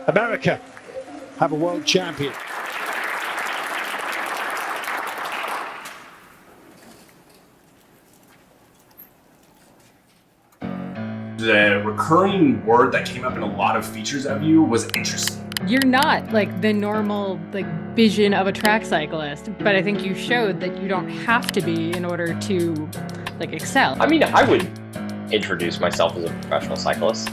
America have a world champion. The recurring word that came up in a lot of features of you was interesting. You're not like the normal vision of a track cyclist, but I think you showed that you don't have to be in order to excel. I mean, I would introduce myself as a professional cyclist.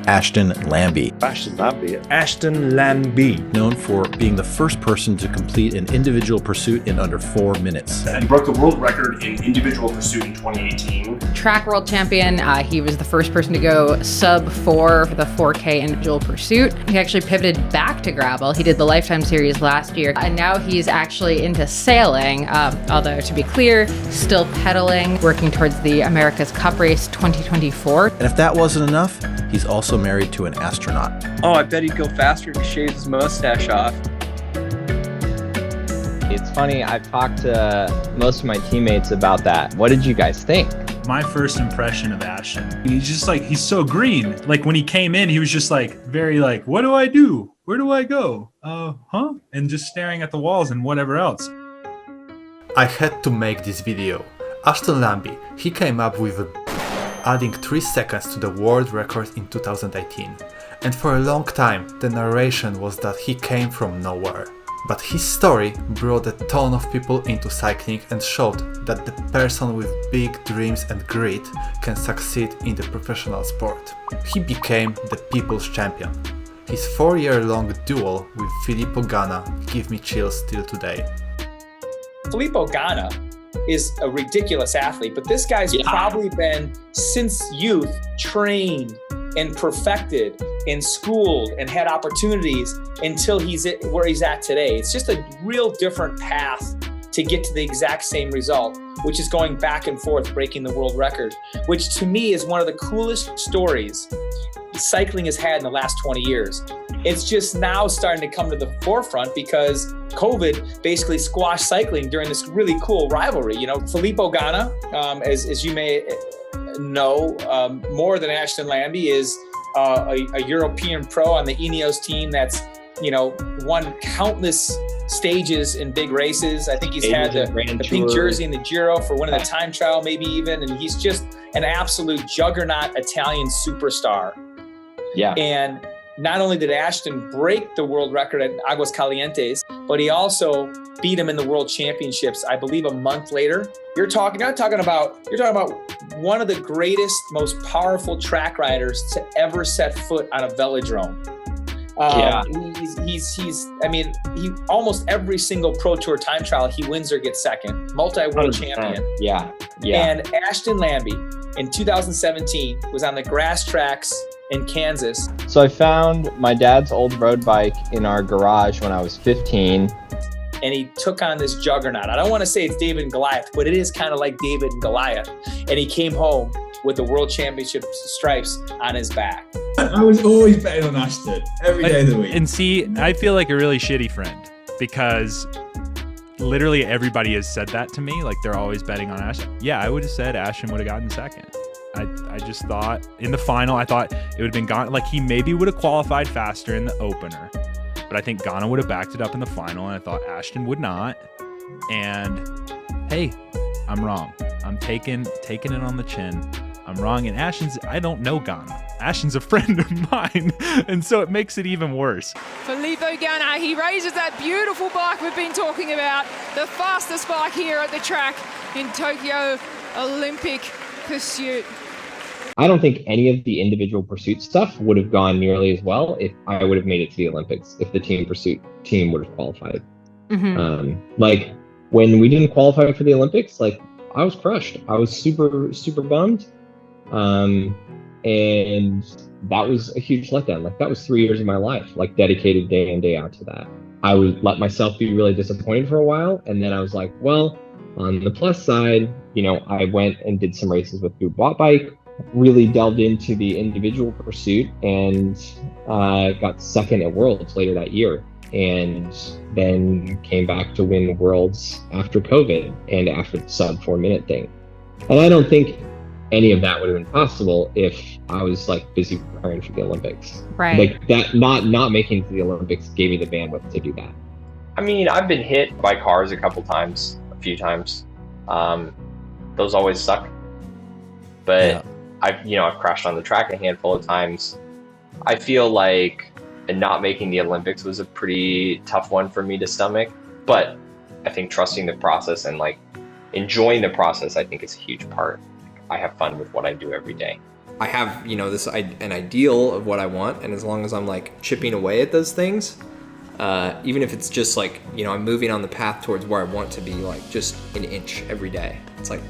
Ashton Lambie. Ashton Lambie. Ashton Lambie. Known for being the first person to complete an individual pursuit in under 4 minutes. And broke the world record in individual pursuit in 2018. Track world champion. He was the first person to go sub 4 for the 4K individual pursuit. He actually pivoted back to gravel. He did the Lifetime Series last year, and now he's actually into sailing. Although, to be clear, still pedaling, working towards the America's Cup Race 2024. And if that wasn't enough, he's also married to an astronaut. Oh, I bet he'd go faster if he shaved his mustache off. It's funny, I've talked to most of my teammates about that. What did you guys think? My first impression of Ashton, he's just he's so green. When he came in, he was just very what do I do? Where do I go? And just staring at the walls and whatever else. I had to make this video. Ashton Lambie, he came up with adding 3 seconds to the world record in 2018. And for a long time, the narration was that he came from nowhere. But his story brought a ton of people into cycling and showed that the person with big dreams and grit can succeed in the professional sport. He became the people's champion. His 4-year-long duel with Filippo Ganna give me chills till today. Filippo Ganna is a ridiculous athlete, but this guy's probably been, since youth, trained and perfected and schooled and had opportunities until he's where he's at today. It's just a real different path to get to the exact same result, which is going back and forth, breaking the world record, which to me is one of the coolest stories cycling has had in the last 20 years. It's just now starting to come to the forefront because COVID basically squashed cycling during this really cool rivalry. Filippo Ganna, as you may know, more than Ashton Lambie, is a European pro on the Ineos team that's, won countless stages in big races. I think he's had the pink jersey in the Giro for winning the time trial, maybe even, and he's just an absolute juggernaut Italian superstar. Yeah. And not only did Ashton break the world record at Aguas Calientes, but he also beat him in the World Championships, I believe a month later. You're talking about one of the greatest, most powerful track riders to ever set foot on a velodrome. He almost every single Pro Tour time trial he wins or gets second, multi-world champion. Yeah. And Ashton Lambie in 2017 was on the grass tracks in Kansas. So I found my dad's old road bike in our garage when I was 15. And he took on this juggernaut. I don't want to say it's David and Goliath, but it is kind of like David and Goliath. And he came home with the World Championship stripes on his back. I was always betting on Ashton every day of the week. And see, I feel like a really shitty friend because literally everybody has said that to me. They're always betting on Ashton. Yeah, I would have said Ashton would have gotten second. I just thought in the final, I thought it would have been Ganna. He maybe would have qualified faster in the opener, but I think Ganna would have backed it up in the final, and I thought Ashton would not. And hey, I'm wrong. I'm taking it on the chin. I'm wrong. And I don't know Ganna. Ashton's a friend of mine, and so it makes it even worse. Filippo Ganna, he raises that beautiful bike we've been talking about, the fastest bike here at the track in Tokyo Olympic pursuit. I don't think any of the individual pursuit stuff would have gone nearly as well if I would have made it to the Olympics, if the team pursuit team would have qualified. Mm-hmm. When we didn't qualify for the Olympics, I was crushed. I was super, super bummed. And that was a huge letdown. That was 3 years of my life, dedicated day in, day out to that. I would let myself be really disappointed for a while. And then I was like, well, on the plus side, I went and did some races with Boot Watt Bike, really delved into the individual pursuit, and got second at Worlds later that year. And then came back to win Worlds after COVID and after the sub 4 minute thing. And I don't think any of that would have been possible if I was like busy preparing for the Olympics. Right. Like that, not making it to the Olympics gave me the bandwidth to do that. I mean, I've been hit by cars a few times. Those always suck. But yeah. I've crashed on the track a handful of times. I feel like not making the Olympics was a pretty tough one for me to stomach. But I think trusting the process and like enjoying the process, I think is a huge part. I have fun with what I do every day. I have, an ideal of what I want, and as long as I'm like chipping away at those things, even if it's just like, I'm moving on the path towards where I want to be, like just an inch every day. It's like,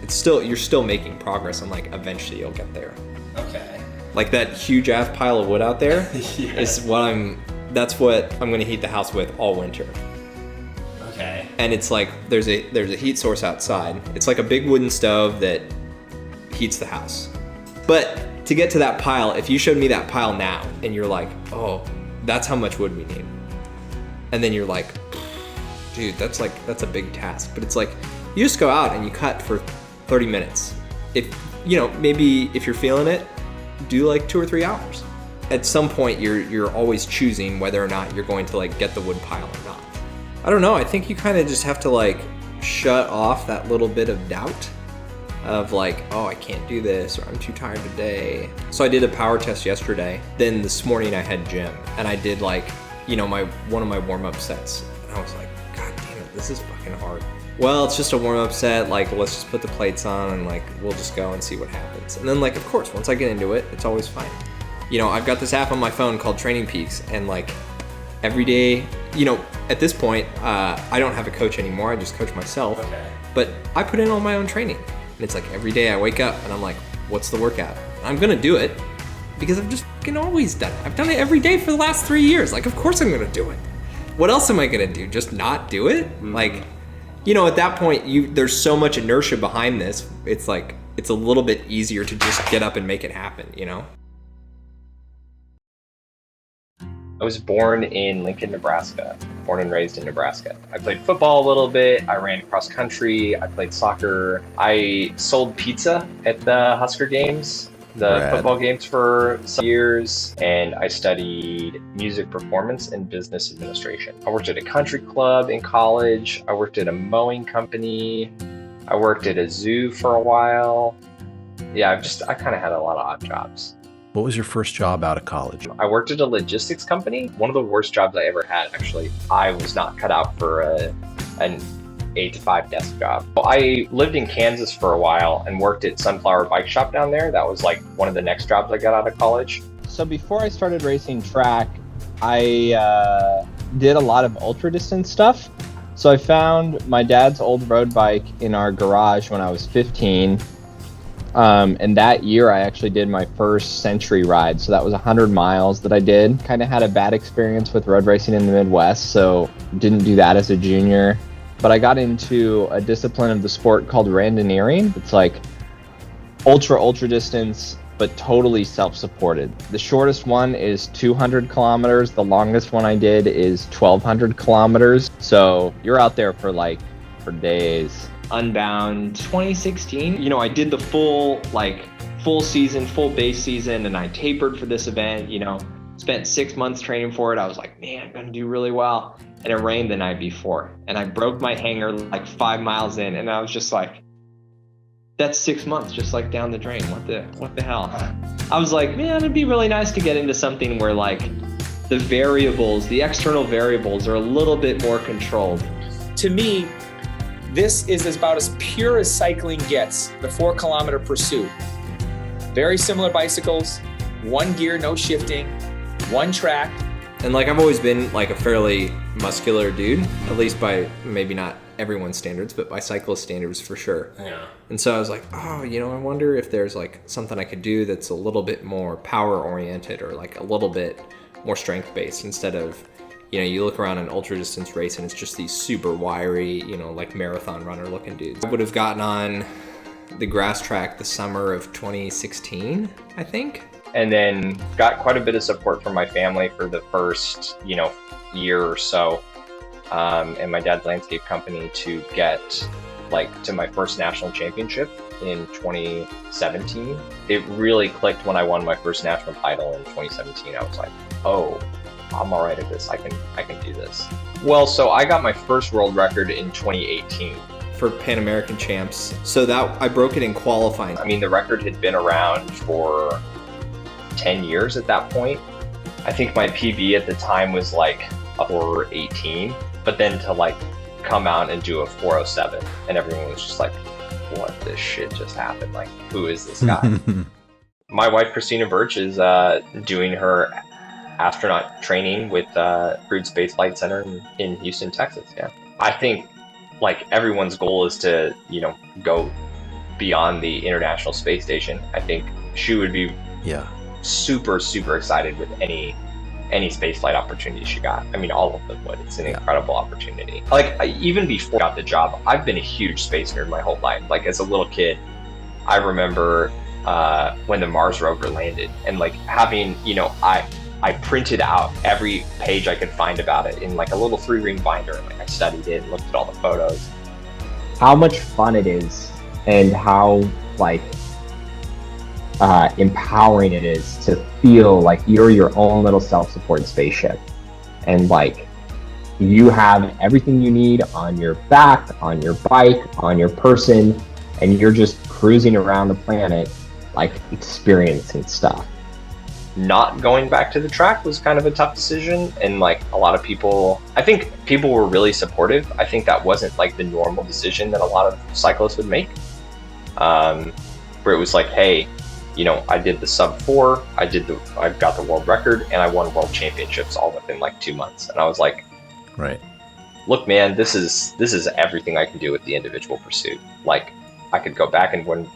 you're still making progress, and like eventually you'll get there. Okay. Like that huge ass pile of wood out there is that's what I'm gonna heat the house with all winter. Okay. And it's like, there's a heat source outside. It's like a big wooden stove that heats the house. But to get to that pile, if you showed me that pile now and you're like, oh, that's how much wood we need. And then you're like, dude, that's a big task. But it's like, you just go out and you cut for 30 minutes. If, maybe if you're feeling it, do like 2 or 3 hours. At some point, you're always choosing whether or not you're going to like get the wood pile or not. I don't know, I think you kind of just have to like shut off that little bit of doubt of like, oh, I can't do this, or I'm too tired today. So I did a power test yesterday. Then this morning I had gym, and I did like, one of my warm-up sets. And I was like, God damn it, this is fucking hard. Well, it's just a warm-up set, like let's just put the plates on and like we'll just go and see what happens. And then like, of course, once I get into it, it's always fine. I've got this app on my phone called Training Peaks, and like every day, at this point, I don't have a coach anymore, I just coach myself. Okay. But I put in all my own training. And it's like every day I wake up and I'm like, what's the workout? I'm gonna do it because I've just fucking always done it. I've done it every day for the last 3 years. Like, of course I'm gonna do it. What else am I gonna do? Just not do it? Mm-hmm. Like, at that point, there's so much inertia behind this. It's like, it's a little bit easier to just get up and make it happen, I was born in Lincoln, Nebraska, born and raised in Nebraska. I played football a little bit, I ran cross country, I played soccer. I sold pizza at the Husker games, the football games for some years, and I studied music performance and business administration. I worked at a country club in college, I worked at a mowing company, I worked at a zoo for a while. Yeah, I kind of had a lot of odd jobs. What was your first job out of college? I worked at a logistics company. One of the worst jobs I ever had, actually. I was not cut out for an 8 to 5 desk job. I lived in Kansas for a while and worked at Sunflower Bike Shop down there. That was like one of the next jobs I got out of college. So before I started racing track, I did a lot of ultra distance stuff. So I found my dad's old road bike in our garage when I was 15. And that year I actually did my first century ride. So that was 100 miles that I did. Kind of had a bad experience with road racing in the Midwest, so didn't do that as a junior. But I got into a discipline of the sport called randoneering. It's like ultra distance, but totally self-supported. The shortest one is 200 kilometers. The longest one I did is 1,200 kilometers. So you're out there for days. Unbound 2016. I did the full season, full base season, and I tapered for this event, spent 6 months training for it. I was like, man, I'm gonna do really well. And it rained the night before, and I broke my hanger 5 miles in, and I was just like, that's 6 months just down the drain. What the hell? I was like, man, it'd be really nice to get into something where the variables, the external variables are a little bit more controlled. To me, this is about as pure as cycling gets, the 4-kilometer pursuit. Very similar bicycles, one gear, no shifting, one track. And I've always been a fairly muscular dude, at least by maybe not everyone's standards, but by cyclist standards for sure. Yeah. And so I was like, oh, I wonder if there's something I could do that's a little bit more power oriented or a little bit more strength based instead of, you look around an ultra distance race and it's just these super wiry, marathon runner looking dudes. I would have gotten on the grass track the summer of 2016, I think. And then got quite a bit of support from my family for the first, year or so. And my dad's landscape company to get to my first national championship in 2017. It really clicked when I won my first national title in 2017. I was like, oh, I'm all right at this. I can do this. Well, so I got my first world record in 2018 for Pan American champs. So that I broke it in qualifying. I mean, the record had been around for 10 years at that point. I think my PB at the time was like a 4:18, but then to like come out and do a 4:07, and everyone was just like, what the shit just happened? Like, who is this guy? My wife, Christina Birch, is doing her astronaut training with Crude Space Flight Center in Houston, Texas. Yeah. I think like everyone's goal is to, go beyond the International Space Station. I think she would be super, super excited with any spaceflight opportunity she got. I mean, all of them would. It's an incredible opportunity. Like, even before I got the job, I've been a huge space nerd my whole life. Like, as a little kid, I remember when the Mars rover landed, and like having, I printed out every page I could find about it in like a little 3-ring binder. Like, I studied it and looked at all the photos. How much fun it is, and how like empowering it is to feel like you're your own little self-supported spaceship, and like you have everything you need on your back, on your bike, on your person, and you're just cruising around the planet, like experiencing stuff. Not going back to the track was kind of a tough decision, and like a lot of people, I think people were really supportive. I think that wasn't like the normal decision that a lot of cyclists would make, where it was like, hey, I did the sub-4, I got the world record, and I won world championships all within like 2 months. And I was like, right, look, man, this is everything I can do with the individual pursuit. Like, I could go back and win,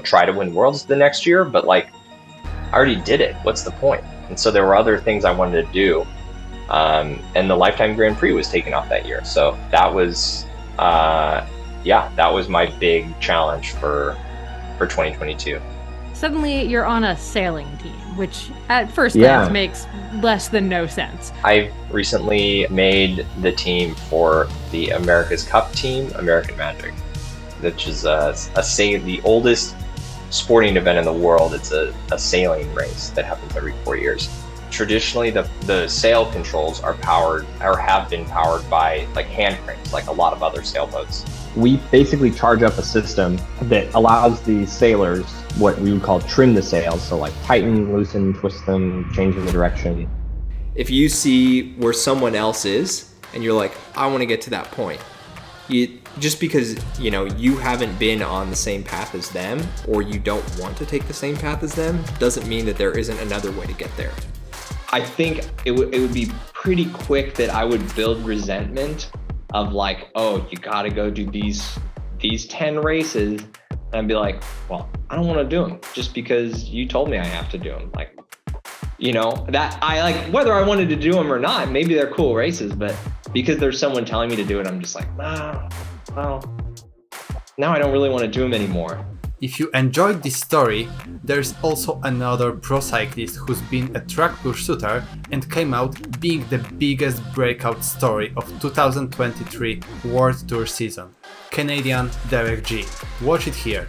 try to win worlds the next year, but like, I already did it. What's the point? And so there were other things I wanted to do. And the Lifetime Grand Prix was taken off that year. So that was, that was my big challenge for 2022. Suddenly you're on a sailing team, which at first glance makes less than no sense. I've recently made the team for the America's Cup team, American Magic, which is the oldest sporting event in the world. It's a sailing race that happens every 4 years. Traditionally, the sail controls are powered, or have been powered by like hand cranes, like a lot of other sailboats. We basically charge up a system that allows the sailors what we would call trim the sails, so like tighten, loosen, twist them, change the direction. If you see where someone else is and you're like, I want to get to that point, just because you haven't been on the same path as them, or you don't want to take the same path as them, doesn't mean that there isn't another way to get there. I think it would be pretty quick that I would build resentment of like, oh, you gotta go do these 10 races, and I'd be like, well, I don't want to do them just because you told me I have to do them. Like, that I like, whether I wanted to do them or not, maybe they're cool races, but because there's someone telling me to do it, I'm just like, nah, well, now I don't really want to do them anymore. If you enjoyed this story, there's also another pro cyclist who's been a track pursuiter and came out being the biggest breakout story of 2023 World Tour season, Canadian Derek G. Watch it here.